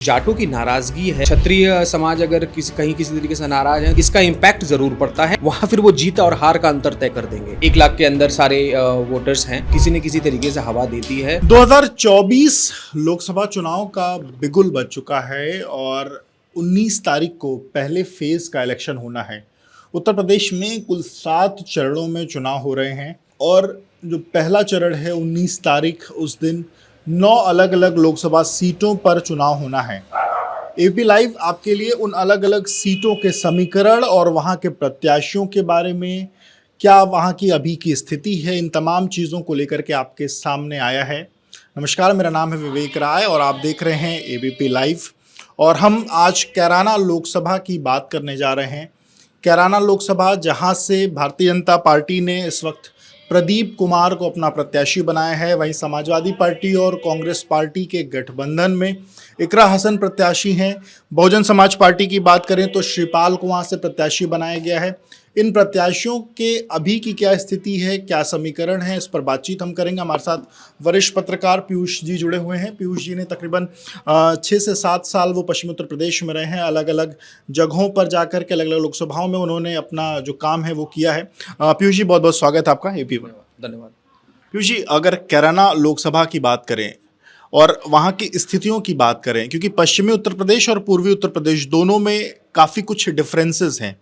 जाटों की नाराजगी है, क्षत्रिय समाज अगर किसी तरीके से नाराज है, इसका इम्पैक्ट जरूर पड़ता है। वहां फिर वो जीत और हार का अंतर तय कर देंगे। 1 लाख के अंदर सारे वोटर्स हैं, किसी न किसी तरीके से हवा देती है। 2024 लोकसभा चुनाव का बिगुल बज चुका है और 19 तारीख को पहले फेज का इलेक्शन होना है। उत्तर प्रदेश में कुल 7 चरणों में चुनाव हो रहे हैं और जो पहला चरण है 19 तारीख, उस दिन 9 अलग अलग लोकसभा सीटों पर चुनाव होना है। एपी लाइव आपके लिए उन अलग अलग सीटों के समीकरण और वहां के प्रत्याशियों के बारे में, क्या वहां की अभी की स्थिति है, इन तमाम चीज़ों को लेकर के आपके सामने आया है। नमस्कार, मेरा नाम है विवेक राय और आप देख रहे हैं एबीपी लाइव। और हम आज कैराना लोकसभा की बात करने जा रहे हैं। कैराना लोकसभा, जहां से भारतीय जनता पार्टी ने इस वक्त प्रदीप कुमार को अपना प्रत्याशी बनाया है, वहीं समाजवादी पार्टी और कांग्रेस पार्टी के गठबंधन में इकरा हसन प्रत्याशी हैं। बहुजन समाज पार्टी की बात करें तो श्रीपाल को वहाँ से प्रत्याशी बनाया गया है। इन प्रत्याशियों के अभी की क्या स्थिति है, क्या समीकरण है, इस पर बातचीत हम करेंगे। हमारे साथ वरिष्ठ पत्रकार पीयूष जी जुड़े हुए हैं। पीयूष जी ने तकरीबन 6 से 7 साल वो पश्चिमी उत्तर प्रदेश में रहे हैं। अलग अलग जगहों पर जाकर के अलग अलग लोकसभाओं में उन्होंने अपना जो काम है वो किया है। पीयूष जी, बहुत बहुत स्वागत है आपका एपी में। धन्यवाद। पीयूष जी, अगर कैराना लोकसभा की बात करें और वहाँ की स्थितियों की बात करें, क्योंकि पश्चिमी उत्तर प्रदेश और पूर्वी उत्तर प्रदेश दोनों में काफ़ी कुछ डिफरेंसेस हैं।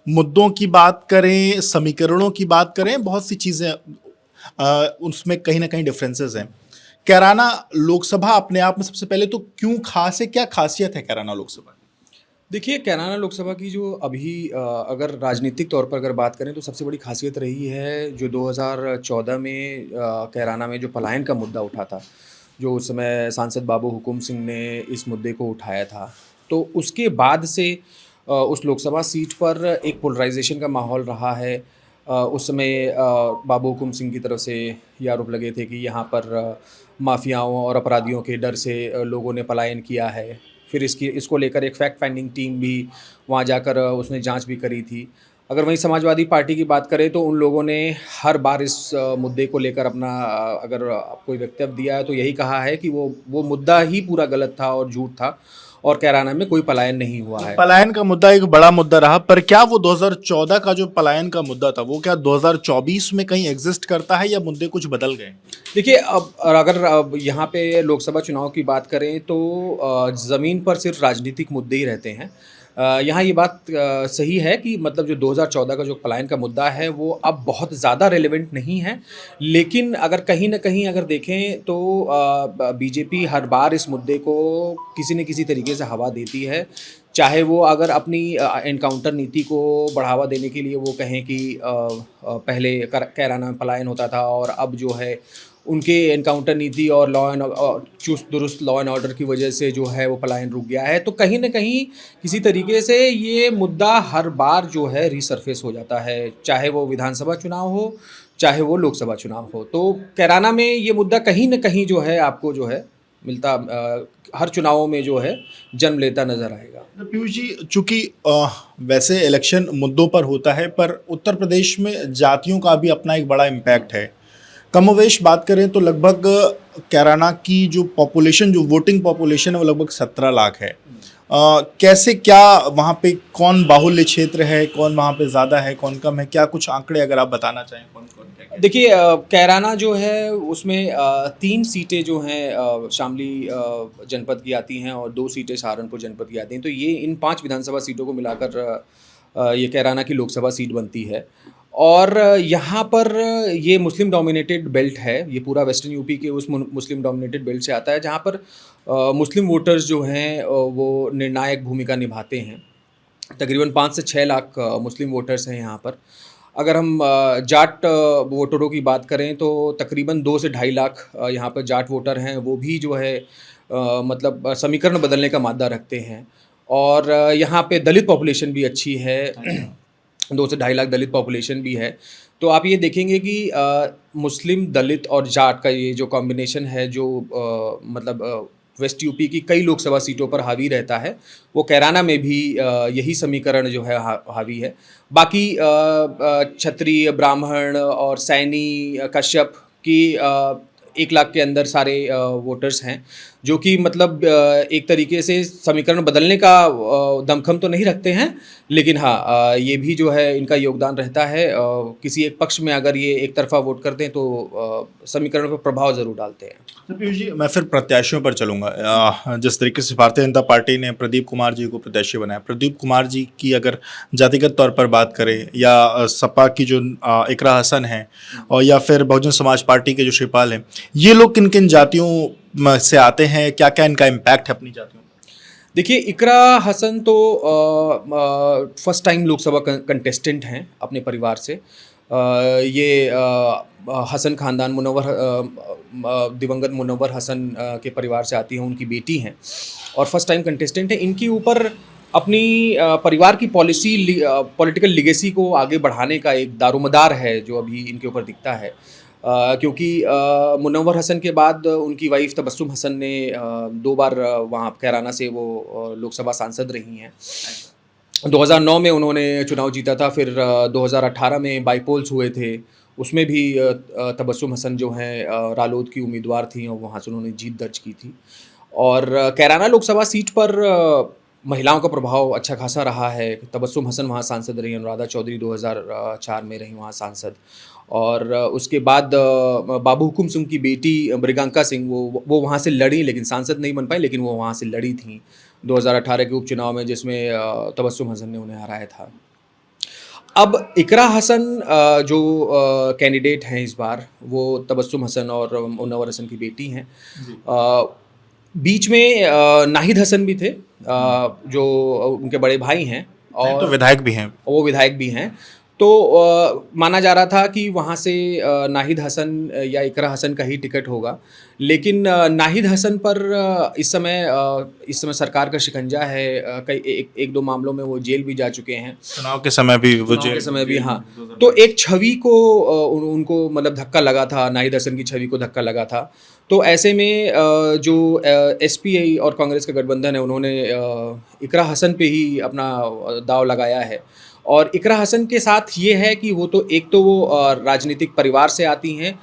मुद्दों की बात करें, समीकरणों की बात करें, बहुत सी चीज़ें उसमें कहीं ना कहीं डिफरेंसेस हैं। कैराना लोकसभा अपने आप में सबसे पहले तो क्यों खास है, क्या खासियत है कैराना लोकसभा? देखिए, कैराना लोकसभा की जो अभी अगर राजनीतिक तौर पर अगर बात करें तो सबसे बड़ी खासियत रही है जो 2014 में कैराना में जो पलायन का मुद्दा उठा था, जो उस समय सांसद बाबू हुकुम सिंह ने इस मुद्दे को उठाया था। तो उसके बाद से उस लोकसभा सीट पर एक पोलराइजेशन का माहौल रहा है। उस समय बाबू हुकुम सिंह की तरफ से ये आरोप लगे थे कि यहाँ पर माफियाओं और अपराधियों के डर से लोगों ने पलायन किया है। फिर इसको लेकर एक फैक्ट फाइंडिंग टीम भी वहाँ जाकर उसने जांच भी करी थी। अगर वहीं समाजवादी पार्टी की बात करें तो उन लोगों ने हर बार इस मुद्दे को लेकर अपना अगर कोई वक्तव्य दिया है तो यही कहा है कि वो मुद्दा ही पूरा गलत था और झूठ था और कैराना में कोई पलायन नहीं हुआ है। पलायन का मुद्दा एक बड़ा मुद्दा रहा, पर क्या वो 2014 का जो पलायन का मुद्दा था वो क्या 2024 में कहीं एग्जिस्ट करता है या मुद्दे कुछ बदल गए? देखिए, अब यहाँ पे लोकसभा चुनाव की बात करें तो ज़मीन पर सिर्फ राजनीतिक मुद्दे ही रहते हैं। यहाँ ये बात सही है कि मतलब जो 2014 का जो पलायन का मुद्दा है वो अब बहुत ज़्यादा रेलेवेंट नहीं है। लेकिन अगर कहीं न कहीं अगर देखें तो बीजेपी हर बार इस मुद्दे को किसी न किसी तरीके से हवा देती है। चाहे वो अगर अपनी एनकाउंटर नीति को बढ़ावा देने के लिए वो कहें कि पहले कैराना में पलायन होता था और अब जो है उनके एनकाउंटर नीति और चुस्त दुरुस्त लॉ एंड ऑर्डर की वजह से जो है वो पलायन रुक गया है। तो कहीं न कहीं किसी तरीके से ये मुद्दा हर बार जो है रीसर्फेस हो जाता है, चाहे वो विधानसभा चुनाव हो, चाहे वो लोकसभा चुनाव हो। तो कैराना में ये मुद्दा कहीं न कहीं जो है आपको जो है मिलता हर चुनावों में जो है जन्म लेता नज़र आएगा। तो पीयूष जी, चूंकि वैसे इलेक्शन मुद्दों पर होता है, पर उत्तर प्रदेश में जातियों का भी अपना एक बड़ा इम्पैक्ट है। कमोवेश बात करें तो लगभग कैराना की जो पॉपुलेशन, जो वोटिंग पॉपुलेशन है वो लगभग 17 लाख है। कैसे, क्या वहाँ पे कौन बाहुल्य क्षेत्र है, कौन वहाँ पे ज़्यादा है, कौन कम है, क्या कुछ आंकड़े अगर आप बताना चाहें, कौन कौन क्या? देखिए, कैराना जो है उसमें 3 सीटें जो हैं शामली जनपद की आती हैं और 2 सीटें सहारनपुर जनपद की आती हैं। तो ये इन 5 विधानसभा सीटों को मिलाकर ये कैराना की लोकसभा सीट बनती है। और यहाँ पर ये मुस्लिम डोमिनेटेड बेल्ट है। ये पूरा वेस्टर्न यूपी के उस मुस्लिम डोमिनेटेड बेल्ट से आता है जहाँ पर मुस्लिम वोटर्स जो हैं वो निर्णायक भूमिका निभाते हैं। तकरीबन 5 से 6 लाख मुस्लिम वोटर्स हैं यहाँ पर। अगर हम जाट वोटरों की बात करें तो तकरीबन 2 से ढाई लाख यहाँ पर जाट वोटर हैं। वो भी जो है मतलब समीकरण बदलने का मादा रखते हैं। और यहाँ पे दलित पॉपुलेशन भी अच्छी है। 2 से ढाई लाख दलित पॉपुलेशन भी है। तो आप ये देखेंगे कि मुस्लिम, दलित और जाट का ये जो कॉम्बिनेशन है जो मतलब वेस्ट यूपी की कई लोकसभा सीटों पर हावी रहता है, वो कैराना में भी यही समीकरण जो है हावी है। बाकी क्षत्रिय, ब्राह्मण और सैनी, कश्यप की 1 लाख के अंदर सारे वोटर्स हैं जो कि मतलब एक तरीके से समीकरण बदलने का दमखम तो नहीं रखते हैं, लेकिन हाँ ये भी जो है इनका योगदान रहता है। किसी एक पक्ष में अगर ये एक तरफा वोट कर दें तो समीकरण पर प्रभाव ज़रूर डालते हैं। तो पीयूष जी, मैं फिर प्रत्याशियों पर चलूंगा। जिस तरीके से भारतीय जनता पार्टी ने प्रदीप कुमार जी को प्रत्याशी बनाया, प्रदीप कुमार जी की अगर जातिगत तौर पर बात करें या सपा की जो इकरा हसन है और या फिर बहुजन समाज पार्टी के जो शिवपाल हैं, ये लोग किन किन जातियों से आते हैं, क्या क्या इनका इम्पैक्ट है अपनी जातियों पर? देखिए, इकरा हसन तो फर्स्ट टाइम लोकसभा कंटेस्टेंट हैं अपने परिवार से। ये हसन ख़ानदान दिवंगत मुनव्वर हसन के परिवार से आती हैं, उनकी बेटी हैं और फर्स्ट टाइम कंटेस्टेंट हैं। इनके ऊपर अपनी परिवार की पॉलिटिकल लिगेसी को आगे बढ़ाने का एक दारोमदार है जो अभी इनके ऊपर दिखता है। क्योंकि मुनव्वर हसन के बाद उनकी वाइफ तबस्सुम हसन ने 2 बार वहाँ कैराना से वो लोकसभा सांसद रही हैं। 2009 में उन्होंने चुनाव जीता था, फिर 2018 में बाईपोल्स हुए थे, उसमें भी तबस्सुम हसन जो हैं रालोद की उम्मीदवार थीं और वहाँ से उन्होंने जीत दर्ज की थी। और कैराना लोकसभा सीट पर महिलाओं का प्रभाव अच्छा खासा रहा है। तबस्सुम हसन वहाँ सांसद रही, अनुराधा चौधरी 2004 में रही वहाँ सांसद। और उसके बाद बाबू हुकुम सिंह की बेटी मृगांका सिंह वो वहाँ से लड़ी, लेकिन सांसद नहीं बन पाई, लेकिन वो वहाँ से लड़ी थी 2018 के उपचुनाव में, जिसमें तबस्सुम हसन ने उन्हें हराया था। अब इकरा हसन जो कैंडिडेट हैं इस बार, वो तबस्सुम हसन और मुनव्वर हसन की बेटी हैं। बीच में नाहिद हसन भी थे जो उनके बड़े भाई हैं और तो विधायक भी हैं, वो विधायक भी हैं। तो माना जा रहा था कि वहाँ से नाहिद हसन या इकरा हसन का ही टिकट होगा, लेकिन नाहिद हसन पर इस समय सरकार का शिकंजा है। एक दो मामलों में वो जेल भी जा चुके हैं, चुनाव के समय भी वो चुनाव के समय भी। हाँ, तो एक छवि को उनको मतलब धक्का लगा था, नाहिद हसन की छवि को धक्का लगा था। तो ऐसे में जो एसपी और कांग्रेस का गठबंधन है, उन्होंने इकरा हसन पे ही अपना दाव लगाया है। और इकरा हसन के साथ ये है कि वो तो एक तो वो राजनीतिक परिवार से आती हैं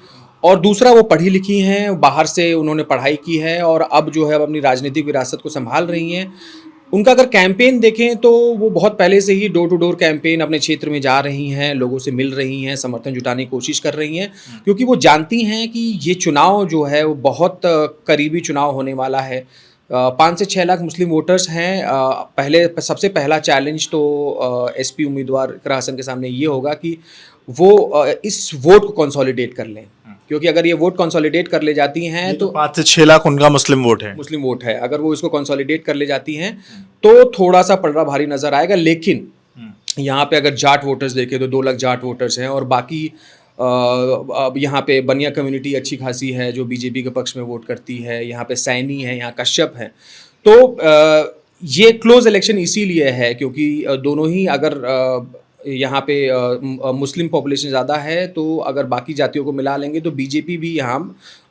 और दूसरा वो पढ़ी लिखी हैं, बाहर से उन्होंने पढ़ाई की है और अब जो है अपनी राजनीतिक विरासत को संभाल रही हैं। उनका अगर कैंपेन देखें तो वो बहुत पहले से ही डोर टू डोर कैंपेन अपने क्षेत्र में जा रही हैं, लोगों से मिल रही हैं, समर्थन जुटाने की कोशिश कर रही हैं, क्योंकि वो जानती हैं कि ये चुनाव जो है वो बहुत करीबी चुनाव होने वाला है। 5 से 6 लाख मुस्लिम वोटर्स हैं। सबसे पहला चैलेंज तो एसपी उम्मीदवार इकरा हसन के सामने ये होगा कि वो इस वोट को कंसोलिडेट कर लें, क्योंकि अगर ये वोट कंसोलिडेट कर ले जाती हैं तो 5 से 6 लाख उनका मुस्लिम वोट है। अगर वो इसको कंसोलिडेट कर ले जाती हैं तो थोड़ा सा पलड़ा भारी नज़र आएगा। लेकिन यहाँ पे अगर जाट वोटर्स देखें तो 2 लाख जाट वोटर्स हैं और बाकी अब यहाँ पे बनिया कम्युनिटी अच्छी खासी है जो बीजेपी के पक्ष में वोट करती है। यहाँ पे सैनी है, यहाँ कश्यप है। तो ये क्लोज इलेक्शन इसीलिए है क्योंकि दोनों ही अगर यहाँ पे मुस्लिम पॉपुलेशन ज़्यादा है, तो अगर बाकी जातियों को मिला लेंगे तो बीजेपी भी यहाँ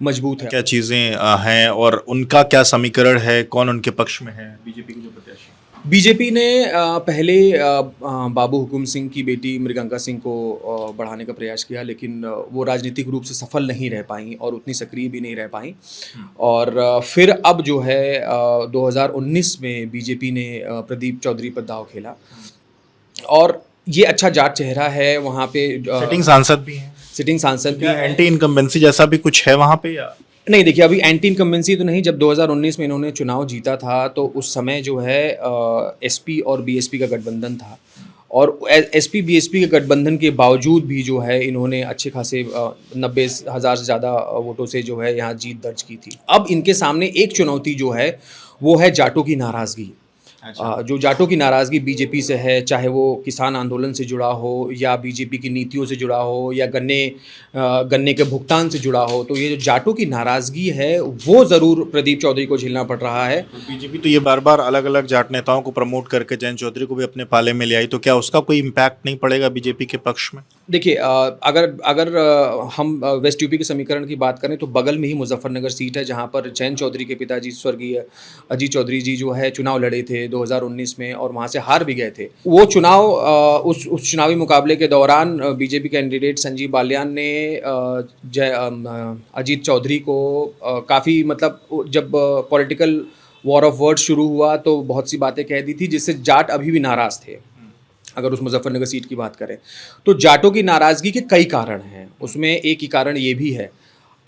मजबूत है। क्या चीज़ें हैं और उनका क्या समीकरण है, कौन उनके पक्ष में है बीजेपी के जो प्रत्याशी? बीजेपी ने पहले बाबू हुकुम सिंह की बेटी मृगांका सिंह को बढ़ाने का प्रयास किया, लेकिन वो राजनीतिक रूप से सफल नहीं रह पाई और उतनी सक्रिय भी नहीं रह पाई। और फिर अब जो है 2019 में बीजेपी ने प्रदीप चौधरी पर दाव खेला और ये अच्छा जाट चेहरा है वहाँ पे। सिटिंग सांसद भी हैं, सिटिंग सांसद भी है। एंटी इनकम्बेंसी जैसा भी कुछ है वहाँ पे या नहीं? देखिए, अभी एंटी इनकम्बेंसी तो नहीं। जब 2019 में इन्होंने चुनाव जीता था तो उस समय जो है एसपी और बीएसपी का गठबंधन था और एसपी बीएसपी के गठबंधन के बावजूद भी जो है इन्होंने अच्छे खासे 90,000 से ज़्यादा वोटों से जो है यहाँ जीत दर्ज की थी। अब इनके सामने एक चुनौती जो है वो है जाटों की नाराज़गी। जो जाटों की नाराज़गी बीजेपी से है, चाहे वो किसान आंदोलन से जुड़ा हो या बीजेपी की नीतियों से जुड़ा हो या गन्ने के भुगतान से जुड़ा हो, तो ये जो जाटों की नाराज़गी है वो ज़रूर प्रदीप चौधरी को झेलना पड़ रहा है। बीजेपी तो ये बार बार अलग अलग जाट नेताओं को प्रमोट करके जयंत चौधरी को भी अपने पाले में ले आई, तो क्या उसका कोई इम्पैक्ट नहीं पड़ेगा बीजेपी के पक्ष में? देखिए अगर अगर हम वेस्ट यूपी के समीकरण की बात करें तो बगल में ही मुजफ्फरनगर सीट है, जहाँ पर जयंत चौधरी के पिताजी स्वर्गीय अजीत चौधरी जी जो है चुनाव लड़े थे 2019 में और वहाँ से हार भी गए थे। वो चुनाव उस चुनावी मुकाबले के दौरान बीजेपी कैंडिडेट संजीव बालियान ने अजीत चौधरी को काफ़ी मतलब जब पॉलिटिकल वॉर ऑफ वर्ड्स शुरू हुआ तो बहुत सी बातें कह दी थी, जिससे जाट अभी भी नाराज़ थे। अगर उस मुजफ्फरनगर सीट की बात करें तो जाटों की नाराज़गी के कई कारण हैं, उसमें एक ही कारण ये भी है।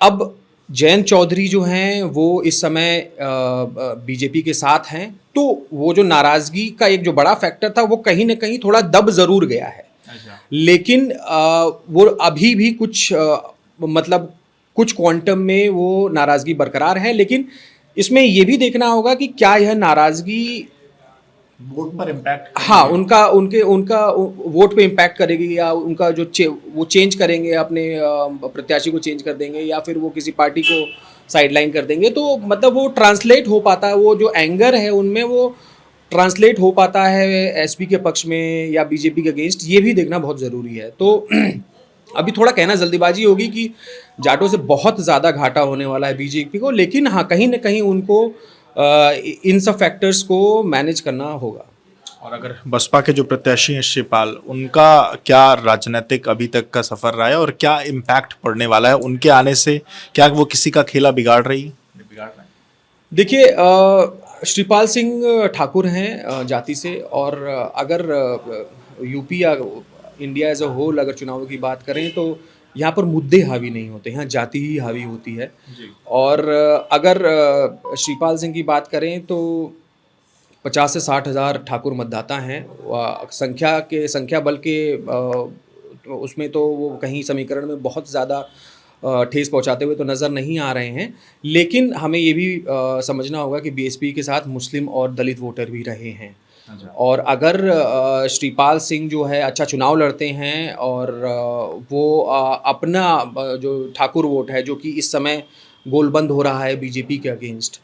अब जयंत चौधरी जो हैं वो इस समय बीजेपी के साथ हैं, तो वो जो नाराज़गी का एक जो बड़ा फैक्टर था वो कहीं ना कहीं थोड़ा दब ज़रूर गया है। लेकिन वो अभी भी कुछ मतलब कुछ क्वांटम में वो नाराज़गी बरकरार है, लेकिन इसमें ये भी देखना होगा कि क्या यह नाराज़गी वोट पर इम्पैक्ट, हाँ उनका वोट पे इम्पैक्ट करेगी, या उनका जो वो चेंज करेंगे, अपने प्रत्याशी को चेंज कर देंगे, या फिर वो किसी पार्टी को साइडलाइन कर देंगे। तो मतलब वो ट्रांसलेट हो पाता है, वो जो एंगर है उनमें वो ट्रांसलेट हो पाता है एसपी के पक्ष में या बीजेपी के अगेंस्ट, ये भी देखना बहुत ज़रूरी है। तो अभी थोड़ा कहना जल्दीबाजी होगी कि जाटों से बहुत ज़्यादा घाटा होने वाला है बीजेपी को, लेकिन हाँ कहीं ना कहीं उनको इन सब फैक्टर्स को मैनेज करना होगा। और अगर बसपा के जो प्रत्याशी हैं शिवपाल, उनका क्या राजनीतिक अभी तक का सफर रहा है और क्या इम्पैक्ट पड़ने वाला है उनके आने से? क्या वो किसी का खेला बिगाड़ रहा है? देखिए श्रीपाल सिंह ठाकुर हैं जाति से, और अगर यूपी या इंडिया एज अ होल अगर चुनावों की बात करें तो यहाँ पर मुद्दे हावी नहीं होते, यहाँ जाति ही हावी होती है। और अगर श्रीपाल सिंह की बात करें तो 50 से 60 हज़ार ठाकुर मतदाता हैं। संख्या बल के उसमें तो वो कहीं समीकरण में बहुत ज़्यादा ठेस पहुंचाते हुए तो नज़र नहीं आ रहे हैं, लेकिन हमें ये भी समझना होगा कि बीएसपी के साथ मुस्लिम और दलित वोटर भी रहे हैं। और अगर श्रीपाल सिंह जो है अच्छा चुनाव लड़ते हैं और वो अपना जो ठाकुर वोट है जो कि इस समय गोलबंद हो रहा है बीजेपी के अगेंस्ट,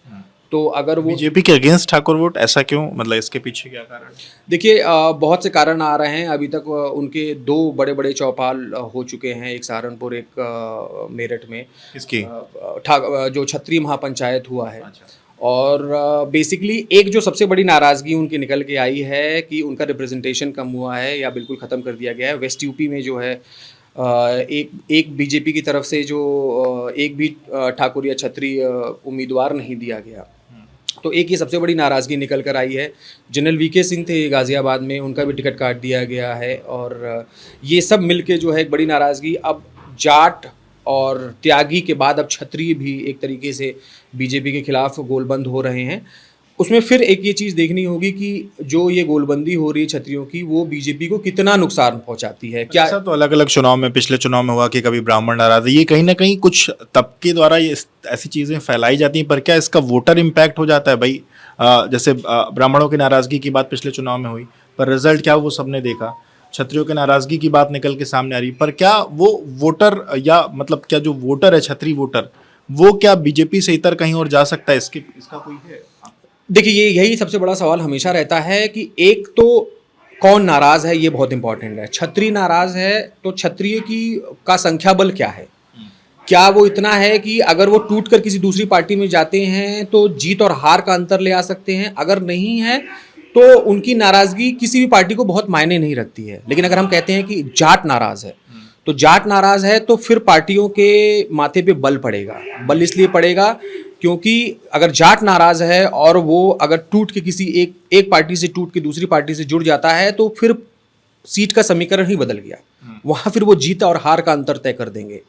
तो अगर वो बीजेपी के अगेंस्ट ठाकुर वोट, ऐसा क्यों? मतलब इसके पीछे क्या कारण? देखिए बहुत से कारण आ रहे हैं। अभी तक उनके दो बड़े बड़े चौपाल हो चुके हैं, एक सहारनपुर, एक मेरठ में। इसकी जो क्षत्रिय महापंचायत हुआ है। और बेसिकली एक जो सबसे बड़ी नाराज़गी उनकी निकल के आई है कि उनका रिप्रेजेंटेशन कम हुआ है या बिल्कुल ख़त्म कर दिया गया है। वेस्ट यूपी में जो है एक बीजेपी की तरफ से जो एक भी ठाकुर या क्षत्रिय उम्मीदवार नहीं दिया गया, तो एक ये सबसे बड़ी नाराज़गी निकल कर आई है। जनरल वीके सिंह थे गाज़ियाबाद में, उनका भी टिकट काट दिया गया है। और ये सब मिलके जो है एक बड़ी नाराज़गी, अब जाट और त्यागी के बाद अब क्षत्रिय भी एक तरीके से बीजेपी के खिलाफ गोलबंद हो रहे हैं। उसमें फिर एक ये चीज़ देखनी होगी कि जो ये गोलबंदी हो रही है क्षत्रियों की, वो बीजेपी को कितना नुकसान पहुंचाती है। क्या ऐसा तो अलग अलग चुनाव में, पिछले चुनाव में हुआ कि कभी ब्राह्मण नाराज है, ये कहीं ना कहीं कुछ तबके द्वारा ये ऐसी चीज़ें फैलाई जाती हैं, पर क्या इसका वोटर इम्पैक्ट हो जाता है? भाई जैसे ब्राह्मणों की नाराज़गी की बात पिछले चुनाव में हुई, पर रिजल्ट क्या वो सबने देखा। क्षत्रियों की नाराज़गी की बात निकल के सामने आ रही, पर क्या वो वोटर या मतलब क्या जो वोटर है क्षत्रिय वोटर, वो क्या बीजेपी से इतर कहीं और जा सकता है? इसका कोई है? देखिए यही सबसे बड़ा सवाल हमेशा रहता है कि एक तो कौन नाराज़ है, ये बहुत इंपॉर्टेंट है। क्षत्रिय नाराज़ है तो क्षत्रिय का संख्या बल क्या है? क्या वो इतना है कि अगर वो टूट कर किसी दूसरी पार्टी में जाते हैं तो जीत और हार का अंतर ले आ सकते हैं? अगर नहीं है तो उनकी नाराज़गी किसी भी पार्टी को बहुत मायने नहीं रखती है। लेकिन अगर हम कहते हैं कि जाट नाराज़ है, तो जाट नाराज़ है तो फिर पार्टियों के माथे पे बल पड़ेगा। बल इसलिए पड़ेगा क्योंकि अगर जाट नाराज़ है और वो अगर टूट के किसी एक पार्टी से टूट के दूसरी पार्टी से जुड़ जाता है तो फिर सीट का समीकरण ही बदल गया। वहाँ फिर वो जीत और हार का अंतर तय कर देंगे।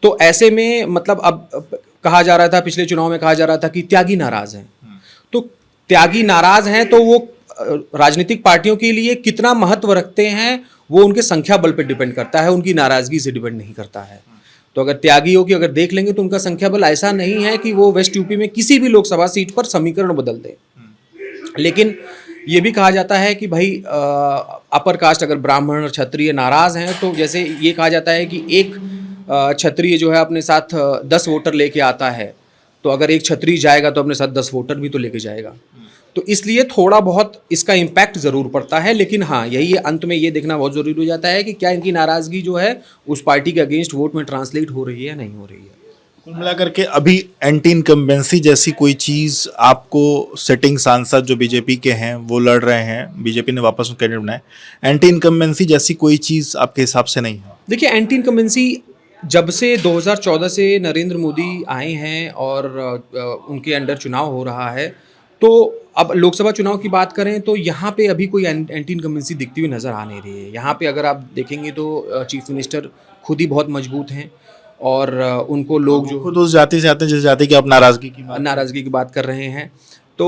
तो ऐसे में मतलब अब कहा जा रहा था, पिछले चुनाव में कहा जा रहा था कि त्यागी नाराज़ हैं। तो त्यागी नाराज़ हैं तो वो राजनीतिक पार्टियों के लिए कितना महत्व रखते हैं वो उनके संख्या बल पर डिपेंड करता है, उनकी नाराज़गी से डिपेंड नहीं करता है। तो अगर त्यागियों की अगर देख लेंगे तो उनका संख्या बल ऐसा नहीं है कि वो वेस्ट यूपी में किसी भी लोकसभा सीट पर समीकरण बदल दे। लेकिन ये भी कहा जाता है कि भाई अपर कास्ट अगर ब्राह्मण और क्षत्रिय नाराज़ हैं तो जैसे ये कहा जाता है कि एक क्षत्रिय जो है अपने साथ 10 वोटर लेके आता है, तो अगर एक क्षत्रिय जाएगा तो अपने साथ 10 वोटर भी तो लेके जाएगा। तो इसलिए थोड़ा बहुत इसका इम्पैक्ट ज़रूर पड़ता है, लेकिन हाँ यही अंत में ये देखना बहुत ज़रूरी हो जाता है कि क्या इनकी नाराज़गी जो है उस पार्टी के अगेंस्ट वोट में ट्रांसलेट हो रही है या नहीं हो रही है। कुल मिलाकर के अभी एंटी इनकम्बेंसी जैसी कोई चीज आपको, सिटिंग सांसद जो बीजेपी के हैं वो लड़ रहे हैं, बीजेपी ने वापस कैंडिडेट बनाए, एंटी इनकम्बेंसी जैसी कोई चीज आपके हिसाब से नहीं है? देखिए, एंटी इनकम्बेंसी जब से 2014 से नरेंद्र मोदी आए हैं और उनके अंडर चुनाव हो रहा है, तो अब लोकसभा चुनाव की बात करें तो यहाँ पे अभी कोई एंटी इनकम्बेंसी दिखती हुई नज़र आ नहीं रही है। यहाँ पे अगर आप देखेंगे तो चीफ मिनिस्टर खुद ही बहुत मजबूत हैं और उनको लोग जो खुद उस जाति से आते हैं जिस जाति की आप नाराज़गी की बात कर रहे हैं, तो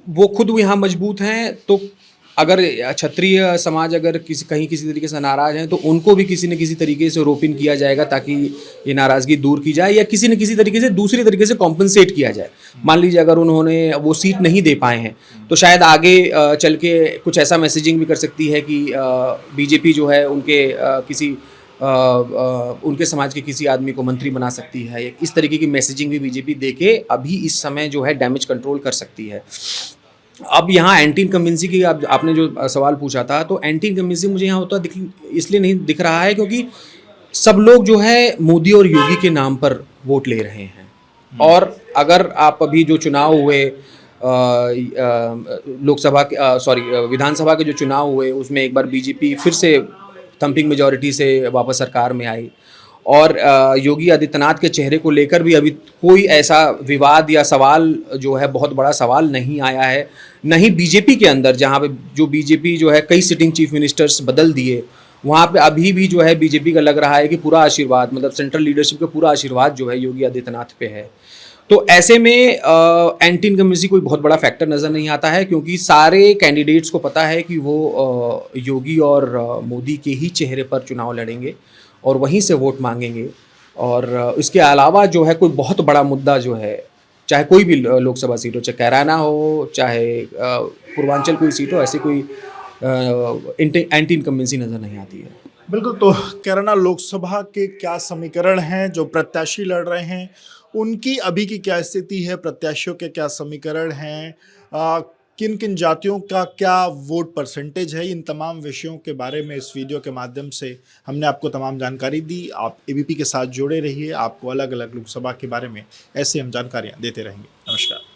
वो खुद यहाँ मजबूत हैं। तो अगर क्षत्रिय समाज अगर किसी तरीके से नाराज़ हैं तो उनको भी किसी न किसी तरीके से रोप इन किया जाएगा ताकि ये नाराज़गी दूर की जाए या किसी न किसी तरीके से दूसरी तरीके से कॉम्पनसेट किया जाए। मान लीजिए अगर उन्होंने वो सीट नहीं दे पाए हैं तो शायद आगे चल के कुछ ऐसा मैसेजिंग भी कर सकती है कि बीजेपी जो है उनके समाज के किसी आदमी को मंत्री बना सकती है। इस तरीके की मैसेजिंग भी बीजेपी देके अभी इस समय जो है डैमेज कंट्रोल कर सकती है। अब यहाँ एंटी इनकम्बेंसी की आपने जो सवाल पूछा था, तो एंटी इनकम्बेंसी मुझे यहाँ होता इसलिए नहीं दिख रहा है क्योंकि सब लोग जो है मोदी और योगी के नाम पर वोट ले रहे हैं। और अगर आप अभी जो चुनाव हुए लोकसभा के विधानसभा के जो चुनाव हुए उसमें एक बार बीजेपी फिर से थम्पिंग मेजॉरिटी से वापस सरकार में आई और योगी आदित्यनाथ के चेहरे को लेकर भी अभी कोई ऐसा विवाद या सवाल जो है बहुत बड़ा सवाल नहीं आया है। नहीं बीजेपी के अंदर, जहाँ पे जो बीजेपी जो है कई सिटिंग चीफ मिनिस्टर्स बदल दिए, वहाँ पे अभी भी जो है बीजेपी का लग रहा है कि पूरा आशीर्वाद, मतलब सेंट्रल लीडरशिप का पूरा आशीर्वाद जो है योगी आदित्यनाथ पे है। तो ऐसे में एंटी इनकम्बेंसी कोई बहुत बड़ा फैक्टर नज़र नहीं आता है क्योंकि सारे कैंडिडेट्स को पता है कि वो योगी और मोदी के ही चेहरे पर चुनाव लड़ेंगे और वहीं से वोट मांगेंगे। और इसके अलावा जो है कोई बहुत बड़ा मुद्दा जो है, चाहे कोई भी लोकसभा सीट हो, चाहे कैराना हो, चाहे पूर्वांचल कोई सीट हो, ऐसी कोई एंटी इनकम्बेंसी नज़र नहीं आती है। बिल्कुल। तो कैराना लोकसभा के क्या समीकरण हैं, जो प्रत्याशी लड़ रहे हैं उनकी अभी की क्या स्थिति है, प्रत्याशियों के क्या समीकरण हैं, किन किन जातियों का क्या वोट परसेंटेज है, इन तमाम विषयों के बारे में इस वीडियो के माध्यम से हमने आपको तमाम जानकारी दी। आप एबीपी के साथ जुड़े रहिए, आपको अलग अलग लोकसभा के बारे में ऐसे हम जानकारियाँ देते रहेंगे। नमस्कार।